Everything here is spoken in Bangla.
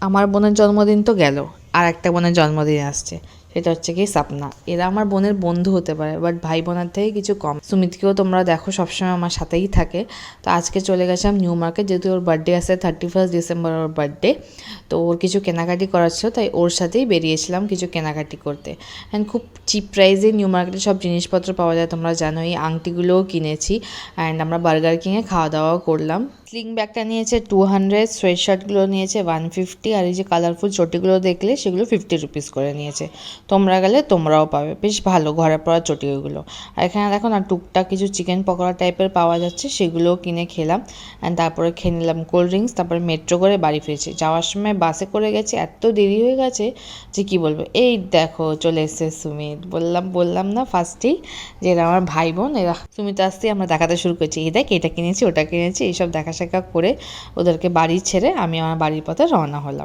আমার বোনের জন্মদিন তো গেল, আর একটা বোনের জন্মদিন আসছে, সেটা হচ্ছে কি সাপনা। এরা আমার বোনের বন্ধু হতে পারে, বাট ভাই বোনের থেকে কিছু কম। সুমিতকেও তোমরা দেখো সবসময় আমার সাথেই থাকে। তো আজকে চলে গেছিলাম নিউ মার্কেট, যেহেতু ওর বার্থডে আছে 31 ডিসেম্বর ওর বার্থডে। তো ওর কিছু কেনাকাটি করার ছিল, তাই ওর সাথেই বেরিয়েছিলাম কিছু কেনাকাটি করতে। অ্যান্ড খুব চিপ প্রাইসে নিউ মার্কেটে সব জিনিসপত্র পাওয়া যায়, তোমরা জানো। এই আংটিগুলোও কিনেছি, অ্যান্ড আমরা বার্গার কিংয়ে খাওয়া দাওয়াও করলাম। স্লিং ব্যাগটা নিয়েছে 200, সোয়েট শার্টগুলো নিয়েছে 150, আর এই যে কালারফুল চটিগুলো দেখলে সেগুলো 50 রুপিস করে নিয়েছে। তোমরা গেলে তোমরাও পাবে, বেশ ভালো ঘরে পড়া চটি ওইগুলো। আর এখানে দেখো না, টুকটাক কিছু চিকেন পকোড়া টাইপের পাওয়া যাচ্ছে, সেগুলোও কিনে খেলাম। অ্যান্ড তারপরে খেয়ে নিলাম কোল্ড ড্রিঙ্কস, তারপরে মেট্রো করে বাড়ি ফিরেছি। যাওয়ার সময় বাসে করে গেছে, এত দেরি হয়ে গেছে যে কি বলবো। এই দেখো চলে এসছে সুমিত, বললাম না ফার্স্টেই যে এরা আমার ভাই বোন। এরা সুমিত আসতেই আমরা দেখাতে শুরু করছি, এই দেখ এটা কিনেছি ওটা কিনেছি, এইসব দেখা শেখা করে ওদেরকে বাড়ি ছেড়ে আমি আমার বাড়ির পথে রওনা হলাম।